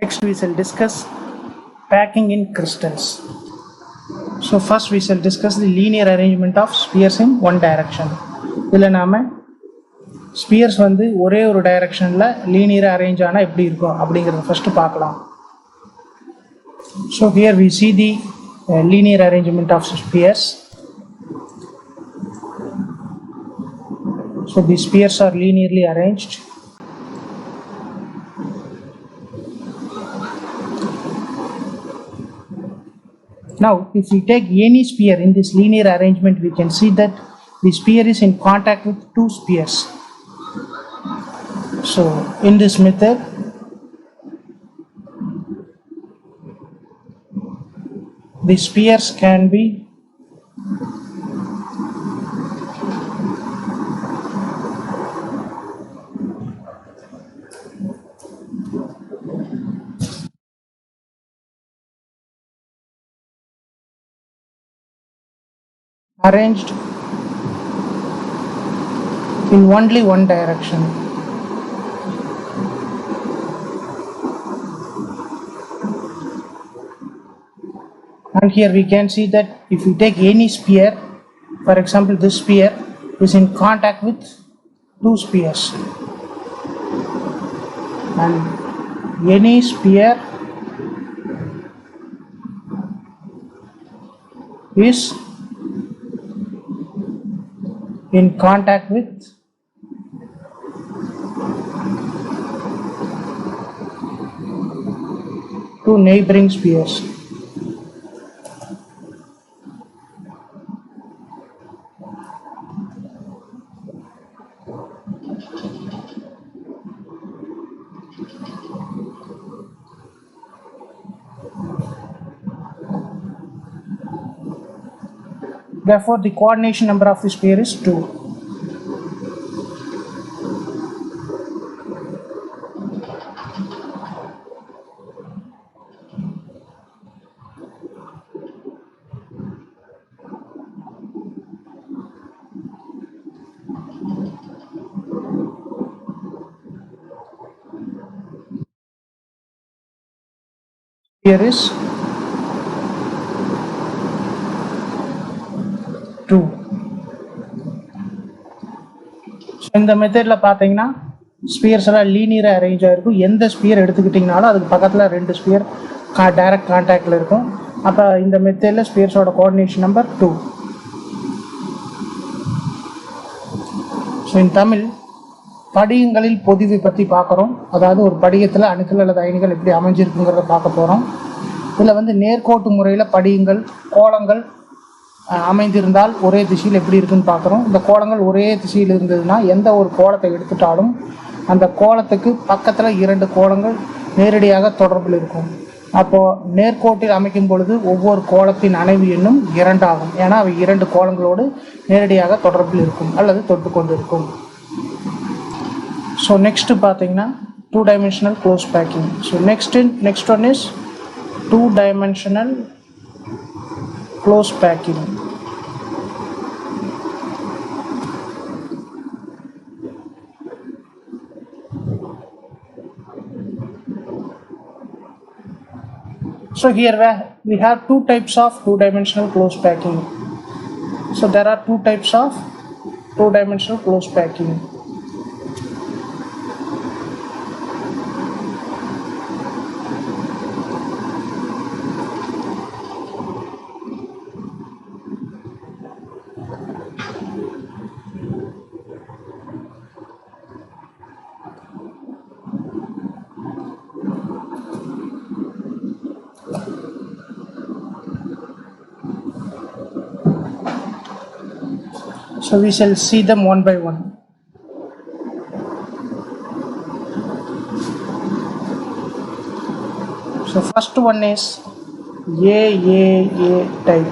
Next we shall discuss packing in crystals. So first we shall discuss the linear arrangement of spheres in one direction. இதில் நாம் Spears வந்து ஒரே ஒரு டைரக்ஷனில் லீனியராக arrange ஆனால் எப்படி இருக்கும் அப்படிங்கிறத ஃபஸ்ட்டு பார்க்கலாம். So here we see the linear arrangement of spheres. So the spheres are linearly arranged. Now, if we take any sphere in this linear arrangement, we can see that the sphere is in contact with two spheres. So, in this method, the spheres can be arranged in only one direction. And here we can see that if we take any sphere, for example this sphere is in contact with two spheres, and any sphere is in contact with two neighboring spheres. Therefore, the coordination number of the sphere is 2. Here is 2. So இந்த மெத்தடில் பார்த்தீங்கன்னா Spears எல்லாம் லீனியராக arrange ஆகிருக்கும். எந்த sphere எடுத்துக்கிட்டிங்கனாலும் அதுக்கு பக்கத்தில் 2 sphere direct கான்டாக்டில் இருக்கும். அப்போ இந்த மெத்தடில் ஸ்பியர்ஸோட coordination number 2. So in Tamil படிகங்களில் பொதிவை பற்றி பார்க்குறோம். அதாவது ஒரு படிகத்தில் அணுக்கள் அல்லது அயனிகள் எப்படி அமைஞ்சிருக்குங்கிறத பார்க்க போகிறோம். இதில் வந்து நேர்கோட்டு முறையில் படிகங்கள் கோளங்கள் அமைந்திருந்தால் ஒரே திசையில் எப்படி இருக்குன்னு பார்க்குறோம். இந்த கோளங்கள் ஒரே திசையில் இருந்ததுன்னா எந்த ஒரு கோளத்தை எடுத்துட்டாலும் அந்த கோளத்துக்கு பக்கத்தில் 2 கோளங்கள் நேரடியாக தொடர்பில் இருக்கும். அப்போது நேர்கோட்டில் அமைக்கும் பொழுது ஒவ்வொரு கோளத்தின் அணைவு எண்ணும் 2 ஆகும். ஏன்னா அவை 2 கோளங்களோடு நேரடியாக தொடர்பில் இருக்கும் அல்லது தொட்டு கொண்டு இருக்கும். ஸோ நெக்ஸ்ட்டு பார்த்தீங்கன்னா 2-dimensional close packing. So next one is 2-dimensional close packing. So here we have 2 types of 2-dimensional close packing. So there are 2 types of 2-dimensional close packing. So we shall see them one by one. So first one is AAA type.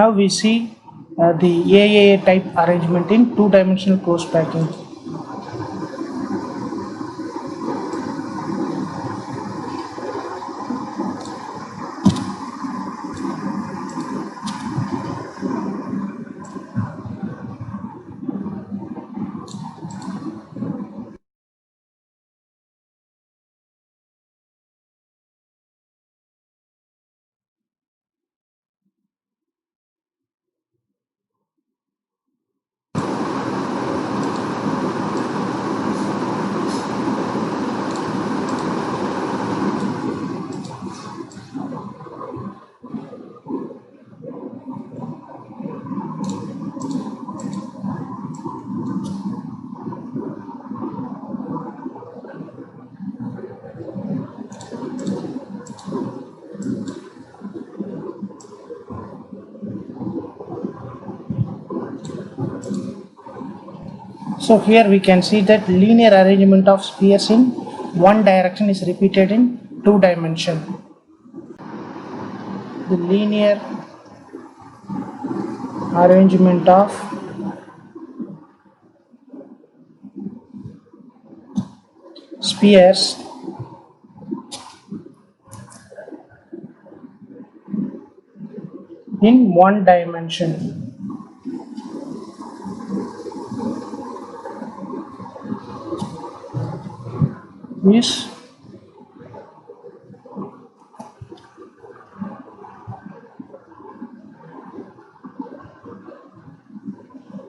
Now we see the AAA type arrangement in 2-dimensional close packing. So here we can see that linear arrangement of spheres in one direction is repeated in two dimension. The linear arrangement of spheres in one dimension is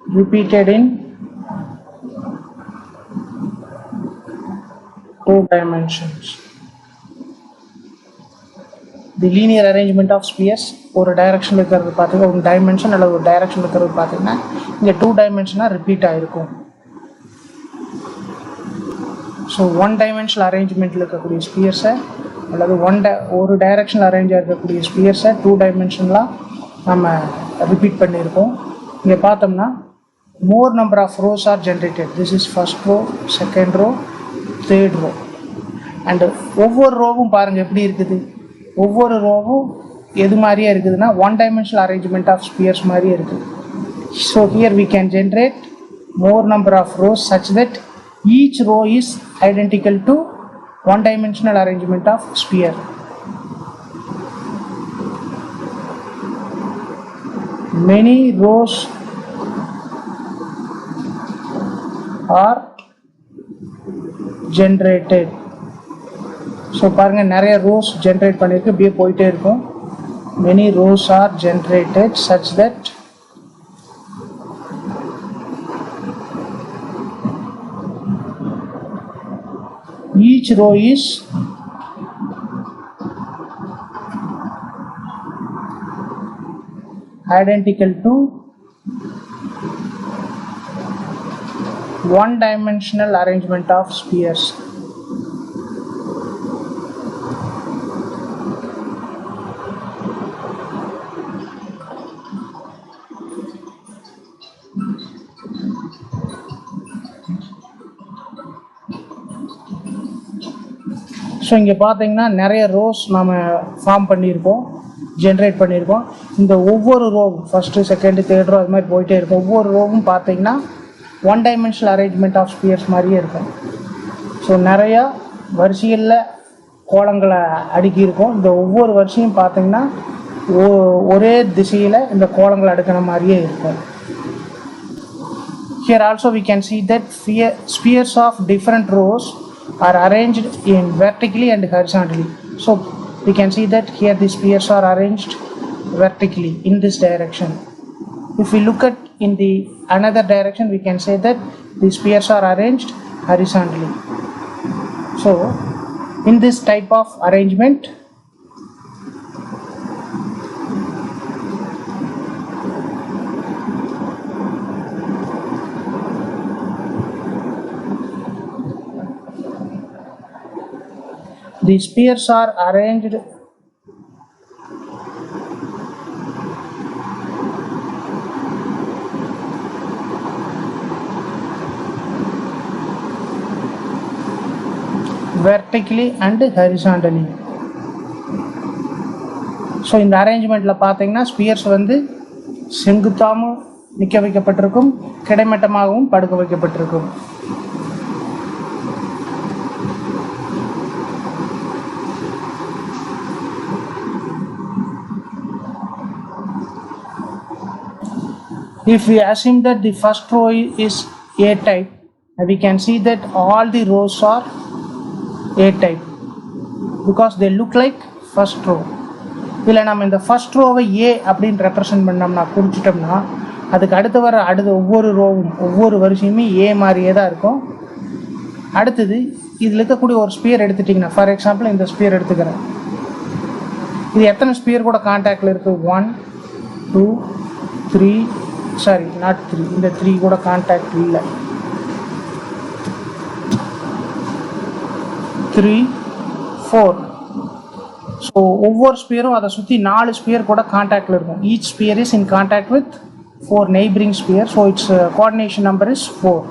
repeated in two dimensions. The linear arrangement of spheres ஒரு டைரக்ஷனில் இருக்கிறது பார்த்தீங்கன்னா ஒரு dimension அல்லது ஒரு டைரக்ஷனில் இருக்கிறது பார்த்தீங்கன்னா இங்கே டூ டைமென்ஷனாக ரிப்பீட் ஆகிருக்கும். ஸோ ஒன் டைமென்ஷனல் அரேஞ்ச்மெண்ட்டில் இருக்கக்கூடிய ஸ்பியர்ஸை அல்லது ஒரு டைரக்ஷனில் அரேஞ்சாக இருக்கக்கூடிய ஸ்பியர்ஸை டூ டைமென்ஷனலாக நம்ம ரிப்பீட் பண்ணியிருக்கோம். இங்கே பார்த்தோம்னா more number of rows are generated. This is first row, second row, third row. And ஒவ்வொரு ரோவும் பாருங்கள் எப்படி இருக்குது. ஒவ்வொரு ரோவும் எது மாதிரியே இருக்குதுன்னா one dimensional arrangement of spheres மாதிரியே இருக்குது. So here we can generate more number of rows such that each row is identical to one dimensional arrangement of sphere. Many rows are generated. So பாருங்கள் நிறைய rose generate பண்ணியிருக்கு, இப்படியே போயிட்டே இருக்கும். many rows are generated such that each row is identical to one dimensional arrangement of spheres. So இங்கே பார்த்தீங்கன்னா நிறைய rose நாம் ஃபார்ம் பண்ணியிருக்கோம், ஜென்ரேட் பண்ணியிருக்கோம். இந்த ஒவ்வொரு ரோவும் ஃபஸ்ட்டு, செகண்டு, தேர்ட் ரோ அது மாதிரி போயிட்டே இருக்கும். ஒவ்வொரு ரோவும் பார்த்தீங்கன்னா one dimensional arrangement of spheres மாதிரியே இருக்கும். ஸோ நிறையா வரிசைகளில் கோலங்களை அடுக்கியிருக்கோம். இந்த ஒவ்வொரு வரிசையும் பார்த்தீங்கன்னா ஒரே திசையில் இந்த கோலங்களை அடுக்கின மாதிரியே இருக்கும். Here also we can see that spheres of different rows are arranged in vertically and horizontally. So we can see that here the spheres are arranged vertically in this direction. If we look at in the another direction, we can say that the spheres are arranged horizontally. So in this type of arrangement, the spheres are arranged vertically and horizontally. So இந்த அரேஞ்ச்மெண்ட்டில் பார்த்தீங்கன்னா Spears வந்து செங்குத்தாகவும் நிற்க வைக்கப்பட்டிருக்கும், கிடைமட்டமாகவும் படுக்க வைக்கப்பட்டிருக்கும். If we assume that the first row is A type, we can see that all the rows are A type because they look like first row. இல்லை நம்ம இந்த ஃபர்ஸ்ட் ரோவை ஏ அப்படின்னு ரெப்ரசன்ட் பண்ணோம்னா, குறிச்சிட்டோம்னா, அதுக்கு அடுத்த ஒவ்வொரு ரோவும் ஒவ்வொரு வரிசையுமே ஏ மாதிரியே தான் இருக்கும். அடுத்தது இதில் இருக்கக்கூடிய ஒரு ஸ்பியர் எடுத்துட்டிங்கன்னா, ஃபார் எக்ஸாம்பிள் இந்த ஸ்பியர் எடுத்துக்கிறேன். இது எத்தனை ஸ்பியர் கூட கான்டாக்டில் இருக்குது? 1 2 3 சாரி நாட் 3, இந்த 3 கூட கான்டாக்ட் இல்லை. 3 4. ஸோ ஒவ்வொரு ஸ்பியரும் அதை சுற்றி 4 ஸ்பியர் கூட கான்டாக்டில் இருக்கும். Each sphere is in contact with 4 neighbouring sphere. So its coordination number is 4.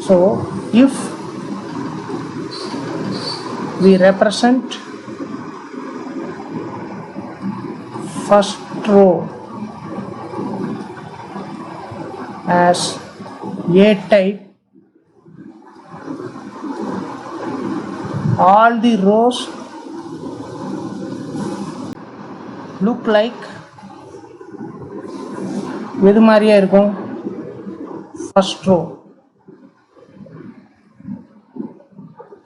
So if we represent first row as A type, all the rows look like எது மாதிரியே இருக்கும்? first row.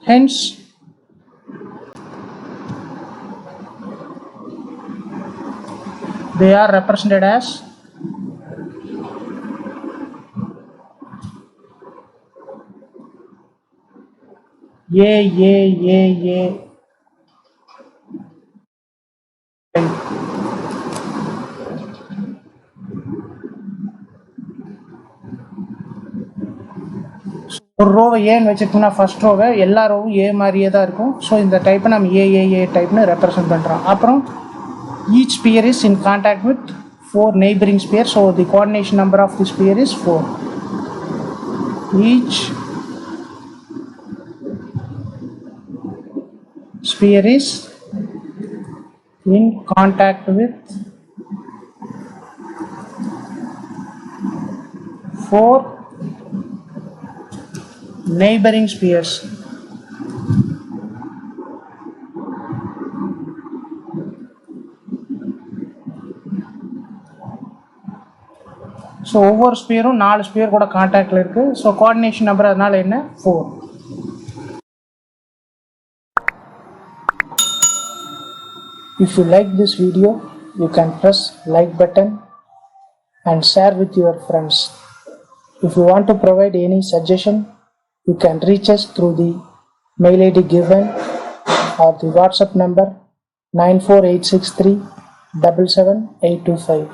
Hence they are represented as A. ஒரு ரோவை ஏன்னு வச்சுட்டோம்னா first ரோவை எல்லா ரோவும் ஏ மாதிரியே தான் இருக்கும். ஸோ இந்த டைப்பை நம்ம ஏ டைப்னு ரெப்ரசன்ட் பண்ணுறோம். அப்புறம் each sphere is in contact with 4 neighboring spheres, so the coordination number of the sphere is 4. Each sphere is in contact with 4 neighboring spheres. So ஒவ்வொரு ஸ்பியரும் 4 ஸ்பியர் கூட கான்டாக்டில் இருக்குது. ஸோ கோஆர்டினேஷன் நம்பர் அதனால் என்ன? 4. If you like this video, you can press like button and share with your friends. If you want to provide any suggestion, you can reach us through the mail ID given or the WhatsApp number 94863 77825.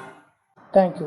Thank you.